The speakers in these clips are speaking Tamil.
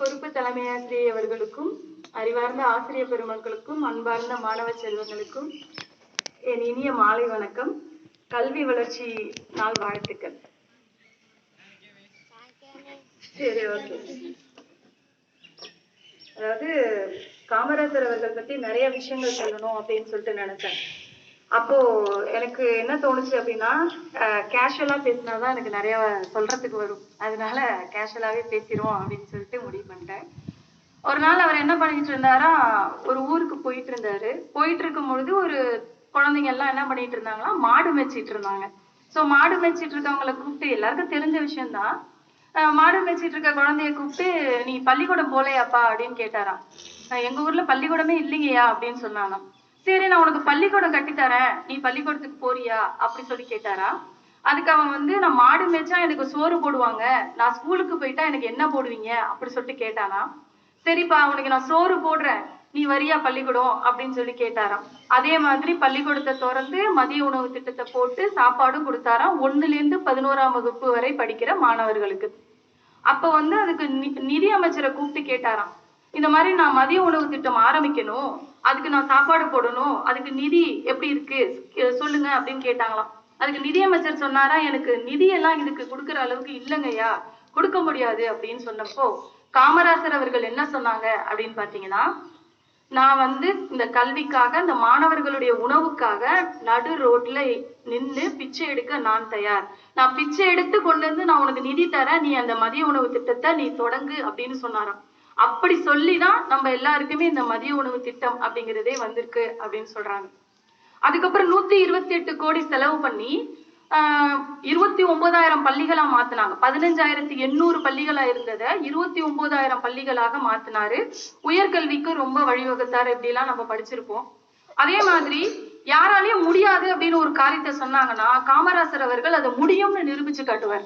பொறுப்பு தலைமை ஆசிரியை அவர்களுக்கும், அறிவார்ந்த ஆசிரியர் பெருமக்களுக்கும், அன்பார்ந்த மாணவ செல்வங்களுக்கும் என் இனிய மாலை வணக்கம். கல்வி வளர்ச்சி நாள் வாழ்த்துக்கள். சரி, ஓகே. அதாவது காமராஜர் அவர்கள் பத்தி நிறைய விஷயங்கள் சொல்லணும் அப்படின்னு சொல்லிட்டு நினைச்சேன். அப்போ எனக்கு என்ன தோணுச்சு அப்படின்னா, கேஷுவலா பேசினாதான் எனக்கு நிறைய சொல்றதுக்கு வரும். அதனால கேஷுவலாவே பேசிடுவோம் அப்படின்னு சொல்லிட்டு முடிவு பண்ணிட்டேன். ஒரு நாள் அவர் என்ன பண்ணிட்டு இருந்தாரா, ஒரு ஊருக்கு போயிட்டு இருந்தாரு. போயிட்டு இருக்கும் பொழுது ஒரு குழந்தைங்க எல்லாம் என்ன பண்ணிட்டு இருந்தாங்கன்னா, மாடு மேய்ச்சிட்டு இருந்தாங்க. ஸோ மாடு மேய்ச்சிட்டு இருக்கவங்களை கூப்பிட்டு, எல்லாருக்கும் தெரிஞ்ச விஷயம்தான், மாடு மேய்ச்சிட்டு இருக்க குழந்தைய கூப்பிட்டு, நீ பள்ளிக்கூடம் போலையாப்பா அப்படின்னு கேட்டாராம். எங்க ஊர்ல பள்ளிக்கூடமே இல்லைங்கய்யா அப்படின்னு சொன்னானாம். சரி, நான் உனக்கு பள்ளிக்கூடம் கட்டித்தரேன், நீ பள்ளிக்கூடத்துக்கு போறியா அப்படி சொல்லி கேட்டாரா. அதுக்கு அவன் வந்து, நான் மாடு மேய்ச்சா எனக்கு சோறு போடுவாங்க, நான் ஸ்கூலுக்கு போயிட்டா எனக்கு என்ன போடுவீங்க அப்படி சொல்லிட்டு கேட்டானா. சரிப்பா, உனக்கு நான் சோறு போடுறேன், நீ வரியா பள்ளிக்கூடம் அப்படின்னு சொல்லி கேட்டாராம். அதே மாதிரி பள்ளிக்கூடத்தை திறந்து மதிய உணவு திட்டத்தை போட்டு சாப்பாடும் கொடுத்தாராம், 1ல இருந்து 11ஆம் வகுப்பு வரை படிக்கிற மாணவர்களுக்கு. அப்ப வந்து அதுக்கு நிதி அமைச்சரை கூப்பிட்டு கேட்டாராம், இந்த மாதிரி நான் மதிய உணவு திட்டம் ஆரம்பிக்கணும், அதுக்கு நான் சாப்பாடு போடணும், அதுக்கு நிதி எப்படி இருக்கு சொல்லுங்க அப்படின்னு கேட்டாங்களாம். அதுக்கு நிதி அமைச்சர் சொன்னாரா, எனக்கு நிதி எல்லாம் இதுக்கு கொடுக்குற அளவுக்கு இல்லைங்கய்யா, கொடுக்க முடியாது அப்படின்னு சொன்னப்போ, காமராசர் அவர்கள் என்ன சொன்னாங்க அப்படின்னு பாத்தீங்கன்னா, நான் வந்து இந்த கல்விக்காக, இந்த மாணவர்களுடைய உணவுக்காக நடு ரோட்ல நின்று பிச்சை எடுக்க நான் தயார், நான் பிச்சை எடுத்து கொண்டு வந்து நான் உனக்கு நிதி தரேன், நீ அந்த மதிய உணவு திட்டத்தை நீ தொடங்கு அப்படின்னு சொன்னாராம். அப்படி சொல்லிதான் நம்ம எல்லாருக்குமே இந்த மதிய உணவு திட்டம் அப்படிங்கிறதே வந்திருக்கு அப்படின்னு சொல்றாங்க. அதுக்கப்புறம் 128 கோடி செலவு பண்ணி 29,000 பள்ளிகளா மாத்தினாங்க. 15,800 பள்ளிகளா இருந்ததை 29,000 பள்ளிகளாக மாத்தினாரு. உயர்கல்விக்கு ரொம்ப வழிவகுத்தாரு. இப்படி எல்லாம் நம்ம படிச்சிருப்போம். அதே மாதிரி யாராலையும் முடியாது அப்படின்னு ஒரு காரியத்தை சொன்னாங்கன்னா, காமராசர் அவர்கள் அதை முடியும்னு நிரூபிச்சு காட்டுவார்.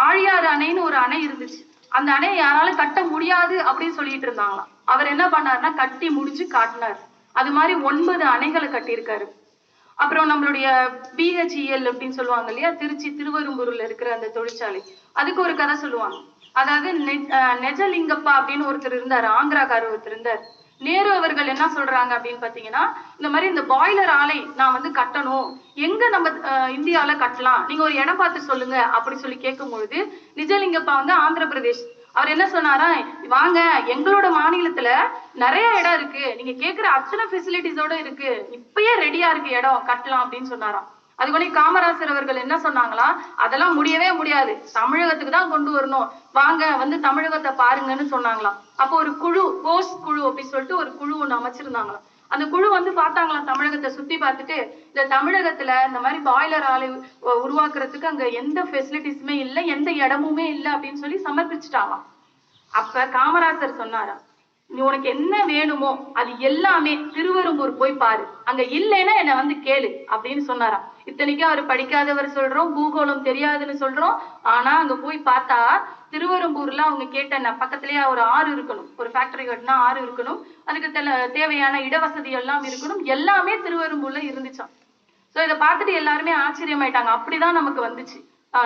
ஆழியாறு அணைன்னு ஒரு அணை இருந்துச்சு. அந்த அணையை யாராலும் கட்ட முடியாது அப்படின்னு சொல்லிட்டு இருந்தாங்களாம். அவர் என்ன பண்ணாருன்னா, கட்டி முடிச்சு காட்டினார். அது மாதிரி 9 அணைகளை கட்டியிருக்காரு. அப்புறம் நம்மளுடைய BHEL அப்படின்னு சொல்லுவாங்க இல்லையா, திருச்சி திருவெரும்பூர்ல இருக்கிற அந்த தொழிற்சாலை, அதுக்கு ஒரு கதை சொல்லுவாங்க. அதாவது நெஜலிங்கப்பா அப்படின்னு ஒருத்தர் இருந்தார், ஆந்திராக்காரர் ஒருத்தர் இருந்தார். நேரு அவர்கள் என்ன சொல்றாங்க அப்படின்னு பாத்தீங்கன்னா, இந்த மாதிரி இந்த பாய்லர் ஆலை நான் வந்து கட்டணும், எங்க நம்ம இந்தியாவில கட்டலாம், நீங்க ஒரு இடம் பார்த்து சொல்லுங்க அப்படி சொல்லி கேட்கும் பொழுது, நிஜலிங்கப்பா வந்து ஆந்திர பிரதேஷ், அவர் என்ன சொன்னாரா, வாங்க எங்களோட மாநிலத்துல நிறைய இடம் இருக்கு, நீங்க கேட்கிற அத்தனை ஃபெசிலிட்டிஸோட இருக்கு, இப்பயே ரெடியா இருக்கு இடம் கட்டலாம் அப்படின்னு சொன்னாராம். அதுபடி காமராசர் அவர்கள் என்ன சொன்னாங்களா, அதெல்லாம் முடியவே முடியாது, தமிழகத்துக்கு தான் கொண்டு வரணும், வாங்க வந்து தமிழகத்தை பாருங்கன்னு சொன்னாங்களாம். அப்போ ஒரு குழு, போஸ் குழு அப்படின்னு சொல்லிட்டு ஒரு குழு ஒண்ணு அமைச்சிருந்தாங்களாம். அந்த குழு வந்து பார்த்தாங்களாம், தமிழகத்தை சுத்தி பார்த்துட்டு, இந்த தமிழகத்துல இந்த மாதிரி பாய்லர் ஆலை உருவாக்குறதுக்கு அங்க எந்த ஃபெசிலிட்டிஸுமே இல்லை, எந்த இடமுமே இல்லை அப்படின்னு சொல்லி சமர்ப்பிச்சுட்டாங்களாம். அப்ப காமராசர் சொன்னாரா, நீ உனக்கு என்ன வேணுமோ அது எல்லாமே திருவெரும்பூர் போய் பாரு, அங்க இல்லைன்னா என்னை வந்து கேளு அப்படின்னு சொன்னாராம். இத்தனைக்கும் அவர் படிக்காதவர் சொல்றோம், பூகோளம் தெரியாதுன்னு சொல்றோம். ஆனா அங்க போய் பார்த்தா திருவெரும்பூர்ல அவங்க கேட்ட பக்கத்திலேயே ஒரு ஆறு இருக்கணும், ஒரு ஃபேக்டரி கட்டினா ஆறு இருக்கணும், அதுக்கு தேவையான இடவசதி எல்லாம் இருக்கணும், எல்லாமே திருவெரும்பூர்ல இருந்துச்சாம். சோ இதை பார்த்துட்டு எல்லாருமே ஆச்சரியமாயிட்டாங்க. அப்படிதான் நமக்கு வந்துச்சு.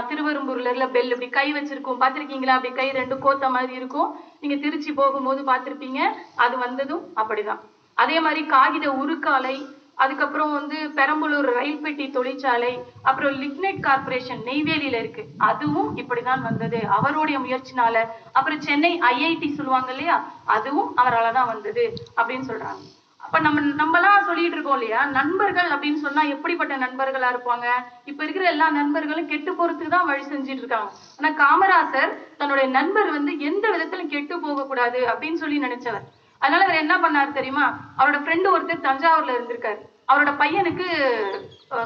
திருவெரும்பூர்ல பெல் இப்படி கை வச்சிருக்கோம், பார்த்திருக்கீங்களா, அப்படி கை 2 கோத்த மாதிரி இருக்கும், நீங்க திருச்சி போகும்போது பார்த்திருப்பீங்க. அது வந்ததும் அப்படிதான். அதே மாதிரி காகித உருக்காலை, அதுக்கப்புறம் வந்து பெரம்பலூர் ரயில் பெட்டி தொழிற்சாலை, அப்புறம் லிக்னைட் கார்பரேஷன் நெய்வேலியில இருக்கு, அதுவும் இப்படிதான் வந்தது அவருடைய முயற்சினால. அப்புறம் சென்னை IIT சொல்லுவாங்க இல்லையா, அதுவும் அவரால் தான் வந்தது அப்படின்னு சொல்றாங்க. அப்ப நம்மலாம் சொல்லிட்டு இருக்கோம் இல்லையா, நண்பர்கள் அப்படின்னு சொன்னா எப்படிப்பட்ட நண்பர்களா இருப்பாங்க, இப்ப இருக்கிற எல்லா நண்பர்களும் கெட்டு போறதுக்கு தான் வழி செஞ்சுட்டு இருக்காங்க. ஆனா காமராசர் தன்னுடைய நண்பர் வந்து எந்த விதத்திலும் கெட்டு போக கூடாது அப்படின்னு சொல்லி நினைச்சவர். அதனால அவர் என்ன பண்ணாரு தெரியுமா, அவரோட ஃப்ரெண்டு ஒருத்தர் தஞ்சாவூர்ல இருந்திருக்காரு, அவரோட பையனுக்கு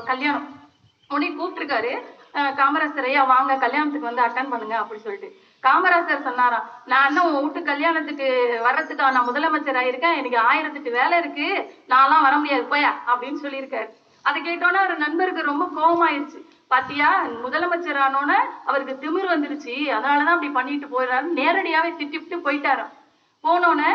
கல்யாணம். உடனே கூப்பிட்டுருக்காரு காமராசர், ஐயா வாங்க கல்யாணத்துக்கு வந்து அட்டன் பண்ணுங்க அப்படி சொல்லிட்டு. காமராசர் சொன்னாராம், நான் இன்னும் உன் வீட்டு கல்யாணத்துக்கு வர்றதுக்கு நான் முதலமைச்சர் ஆயிருக்கேன், எனக்கு 1008 வேலை இருக்கு, நான்லாம் வர முடியாது போயா அப்படின்னு சொல்லியிருக்காரு. அதை கேட்டோன்னா ஒரு நண்பருக்கு ரொம்ப கோபமாயிருச்சு. பாத்தியா, முதலமைச்சர் ஆனோன்னு அவருக்கு திமிர் வந்துருச்சு, அதனாலதான் அப்படி பண்ணிட்டு போயிடுறாரு, நேரடியாவே திட்டிவிட்டு போயிட்டாராம். போனோன்னு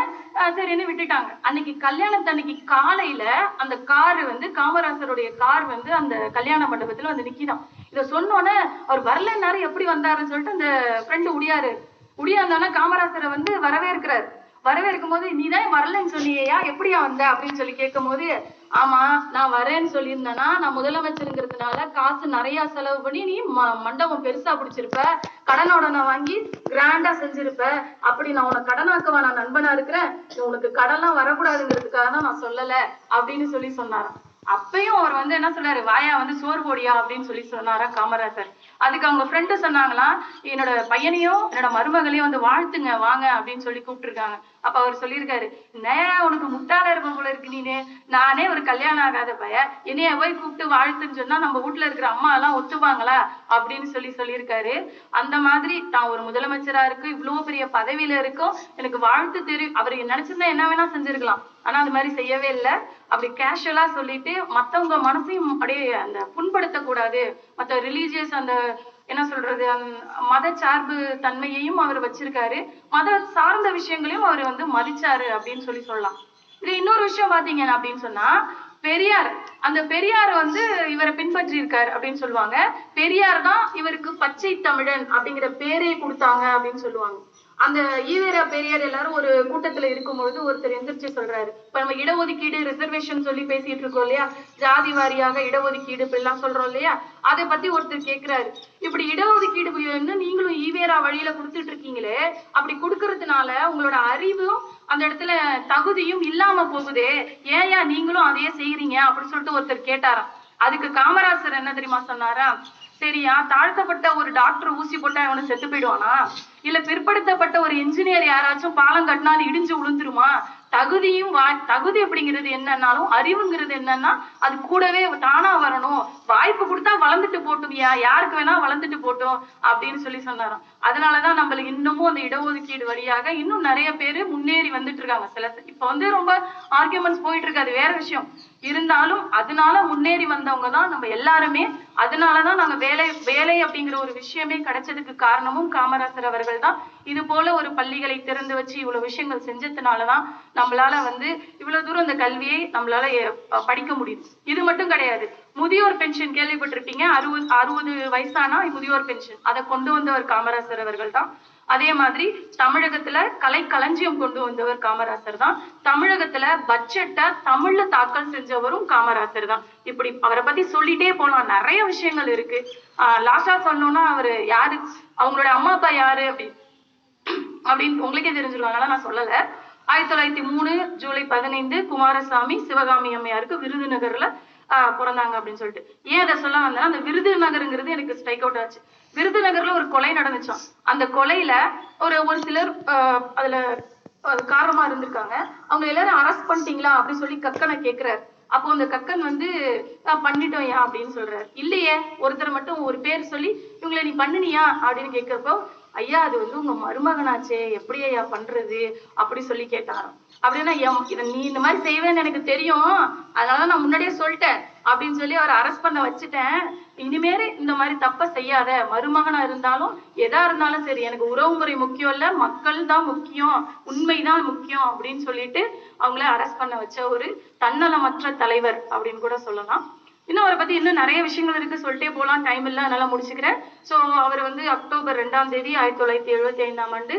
சரின்னு விட்டுட்டாங்க. அன்னைக்கு கல்யாணத்தன்னைக்கு காலையில அந்த கார் வந்து, காமராசருடைய கார் வந்து அந்த கல்யாண மண்டபத்துல வந்து நிக்கிதான். இதை சொன்னோன்னே அவர் வரலன்னாரு, எப்படி வந்தாருன்னு சொல்லிட்டு அந்த ஃப்ரெண்டு உடியாரு, உடியாந்தானா காமராசரை வந்து வரவேற்கிறார். வரவேற்கும் போது நீதான் வரலன்னு சொன்னியா, எப்படியா வந்த அப்படின்னு சொல்லி கேட்கும் போது, ஆமா நான் வரேன்னு சொல்லியிருந்தேன்னா நான் முதலமைச்சருங்கிறதுனால காசு நிறைய செலவு பண்ணி நீ மண்டபம் பெருசா பிடிச்சிருப்ப, கடனோட நான் வாங்கி கிராண்டா செஞ்சிருப்ப, அப்படி நான் உனக்கு கடனாக்கவா நான் நண்பனா இருக்கிறேன், உனக்கு கடன்லாம் வரக்கூடாதுங்கிறதுக்காக தான் நான் சொல்லல அப்படின்னு சொல்லி சொன்னாராம். அப்பயும் அவர் வந்து என்ன சொன்னாரு, வாயா வந்து சோறு போடியா அப்படின்னு சொல்லி சொன்னாரா காமராசர். அதுக்கு அவங்க ஃப்ரெண்டு சொன்னாங்களாம், என்னோட பையனையும் என்னோட மருமகளையும் வந்து வாழ்த்துங்க வாங்க அப்படின்னு சொல்லி கூப்பிட்டுருக்காங்க. அப்ப அவர் சொல்லியிருக்காரு, நேரம் உனக்கு முட்டாள இருக்கும் போல இருக்கு நீனு, நானே ஒரு கல்யாணம் ஆகாத பையன், என்னைய போய் கூப்பிட்டு வாழ்த்துன்னு சொன்னா நம்ம வீட்டுல இருக்கிற அம்மா எல்லாம் ஒத்துப்பாங்களா அப்படின்னு சொல்லியிருக்காரு. அந்த மாதிரி தான் ஒரு முதலமைச்சரா இருக்கு, இவ்வளவு பெரிய பதவியில இருக்கும், எனக்கு வாழ்த்து தெரியும். அவர் நினைச்சிருந்தா என்ன வேணா செஞ்சிருக்கலாம், ஆனா அது மாதிரி செய்யவே இல்லை. அப்படி கேஷுவலா சொல்லிட்டு மத்தவங்க மனசையும் அப்படியே அந்த புண்படுத்த கூடாது, மத்த ரிலீஜியஸ் அந்த என்ன சொல்றது மத சார்பு தன்மையையும் அவர் வச்சிருக்காரு, மத சார்ந்த விஷயங்களையும் அவர் வந்து மதிச்சாரு அப்படின்னு சொல்லலாம். இது இன்னொரு விஷயம் பாத்தீங்கன்னா அப்படின்னு சொன்னா, பெரியார், அந்த பெரியார் வந்து இவரை பின்பற்றி இருக்காரு அப்படின்னு சொல்லுவாங்க. பெரியார் தான் இவருக்கு பச்சை தமிழன் அப்படிங்கிற பேரே கொடுத்தாங்க அப்படின்னு சொல்லுவாங்க. அந்த ஈவேரா பெரியார் எல்லாரும் ஒரு கூட்டத்துல இருக்கும்பொழுது ஒருத்தர் எந்திரிச்சு சொல்றாரு, இப்ப நம்ம இடஒதுக்கீடு ரிசர்வேஷன் சொல்லி பேசிட்டு இருக்கோம் இல்லையா, ஜாதி வாரியாக இடஒதுக்கீடு இப்படி எல்லாம் சொல்றோம் இல்லையா, அதை பத்தி ஒருத்தர் கேட்கிறாரு, இப்படி இடஒதுக்கீடு வந்து நீங்களும் ஈவேரா வழியில கொடுத்துட்டு இருக்கீங்களே, அப்படி கொடுக்கறதுனால உங்களோட அறிவும் அந்த இடத்துல தகுதியும் இல்லாம போகுதே, ஏயா நீங்களும் அதையே செய்யறீங்க அப்படின்னு சொல்லிட்டு ஒருத்தர் கேட்டாராம். அதுக்கு காமராசர் என்ன தெரியுமா சொன்னாரா, சரியா தாழ்த்தப்பட்ட ஒரு டாக்டர் ஊசி போட்டா அவனை செத்து போயிடுவானா, இல்ல பிற்படுத்தப்பட்ட ஒரு என்ஜினியர் யாராச்சும் பாலம் கட்டினா அது இடிஞ்சு விழுந்துருமா, தகுதியும் தகுதி அப்படிங்கிறது என்னன்னாலும் அறிவுங்கிறது என்னன்னா அது கூடவே தானா வரணும், வாய்ப்பு கொடுத்தா வளர்ந்துட்டு போட்டுவியா, யாருக்கு வேணா வளர்ந்துட்டு போட்டோம் அப்படின்னு சொன்னாராம். அதனாலதான் நம்மளுக்கு இன்னமும் அந்த இடஒதுக்கீடு வழியாக இன்னும் நிறைய பேரு முன்னேறி வந்துட்டு இருக்காங்க. இப்ப வந்து ரொம்ப ஆர்கியூமெண்ட்ஸ் போயிட்டு இருக்கு, அது வேற விஷயம் இருந்தாலும் அதனால முன்னேறி வந்தவங்க தான் நம்ம எல்லாருமே. அதனாலதான் நாங்க வேலை அப்படிங்கிற ஒரு விஷயமே கிடைச்சதுக்கு காரணமும் காமராசர் அவர்கள் தான். இது போல ஒரு பள்ளிகளை திறந்து வச்சு இவ்வளவு விஷயங்கள் செஞ்சதுனாலதான் நம்மளால வந்து இவ்வளவு தூரம் இந்த கல்வியை நம்மளால படிக்க முடியும். இது மட்டும் கிடையாது, முதியோர் பென்ஷன் கேள்விப்பட்டிருப்பீங்க, 60 வயசானா முதியோர் பென்ஷன், அதை கொண்டு வந்தவர் காமராசர் அவர்கள் தான். அதே மாதிரி தமிழகத்துல கலை களஞ்சியம் கொண்டு வந்தவர் காமராசர் தான். தமிழகத்துல பட்ஜெட்டை தமிழ்ல தாக்கல் செஞ்சவரும் காமராசர் தான். இப்படி அவரை பத்தி சொல்லிட்டே போலாம், நிறைய விஷயங்கள் இருக்கு. லாஸ்டா சொல்லணும்னா அவரு யாரு, அவங்களோட அம்மா அப்பா யாரு அப்படின்னு உங்களுக்கே தெரிஞ்சிருக்கும், அதனால நான் சொல்லல. 1903 ஜூலை 15 குமாரசாமி சிவகாமி அம்மையாருக்கு விருதுநகர்ல பிறந்தாங்க அப்படின்னு சொல்லிட்டு. ஏன் அதை சொல்ல வந்தேன்னா, அந்த விருதுநகருங்கிறது எனக்கு ஸ்ட்ரைக் அவுட் ஆச்சு. விருதுநகர்ல ஒரு கொலை நடந்துச்சாம். அந்த கொலையில ஒரு சிலர் அதுல காரணமா இருந்திருக்காங்க. அவங்க எல்லாரும் அரெஸ்ட் பண்ணிட்டீங்களா அப்படின்னு சொல்லி கக்கனை கேட்கிறாரு. அப்போ அந்த கக்கன் வந்து பண்ணிட்டோம் ஏன் அப்படின்னு சொல்றாரு. இல்லையே, ஒருத்தர் மட்டும் ஒரு பேர் சொல்லி இவங்களை நீ பண்ணினியா அப்படின்னு கேட்கிறப்போ, ஐயா அது வந்து உங்க மருமகனாச்சே, எப்படி ஐயா பண்றது அப்படி சொல்லி கேட்டாராம். அப்படின்னா இதை நீ இந்த மாதிரி செய்வேன்னு எனக்கு தெரியும், அதனால நான் முன்னாடியே சொல்லிட்டேன் அப்படின்னு சொல்லி அவரை அரெஸ்ட் பண்ண வச்சுட்டேன், இனிமேல் இந்த மாதிரி தப்ப செய்யாத, மருமகனா இருந்தாலும் எதா இருந்தாலும் சரி, எனக்கு உறவு முறை முக்கியம் இல்ல, மக்கள் தான் முக்கியம், உண்மைதான் முக்கியம் அப்படின்னு சொல்லிட்டு அவங்கள அரெஸ்ட் பண்ண வச்ச ஒரு தன்னலமற்ற தலைவர் அப்படின்னு கூட சொல்லலாம். இன்னும் அவரை பத்தி இன்னும் நிறைய விஷயங்கள் இருக்கு, சொல்லிட்டே போலாம், டைம் இல்லை, அதனால முடிச்சுக்கிறேன். ஸோ அவர் வந்து அக்டோபர் 2ஆம் தேதி 1975ஆம் ஆண்டு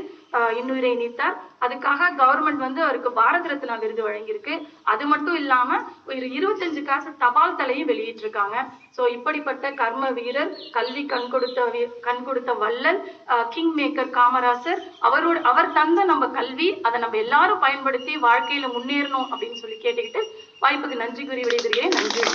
இன்னுயிரை நீத்தார். அதுக்காக கவர்மெண்ட் வந்து அவருக்கு பாரத ரத்னா விருது வழங்கியிருக்கு. அது மட்டும் இல்லாம ஒரு 25 காசு தபால் தலையும் வெளியிட்டிருக்காங்க. ஸோ இப்படிப்பட்ட கர்ம வீரர், கல்வி கண் கொடுத்த வள்ளல், கிங் மேக்கர் காமராசர், அவர் தந்த நம்ம கல்வி, அதை நம்ம எல்லாரும் பயன்படுத்தி வாழ்க்கையில முன்னேறணும் அப்படின்னு சொல்லி கேட்டுக்கிட்டு வாய்ப்புக்கு நன்றி கூறி விடைபெறுகிறேன். நன்றி.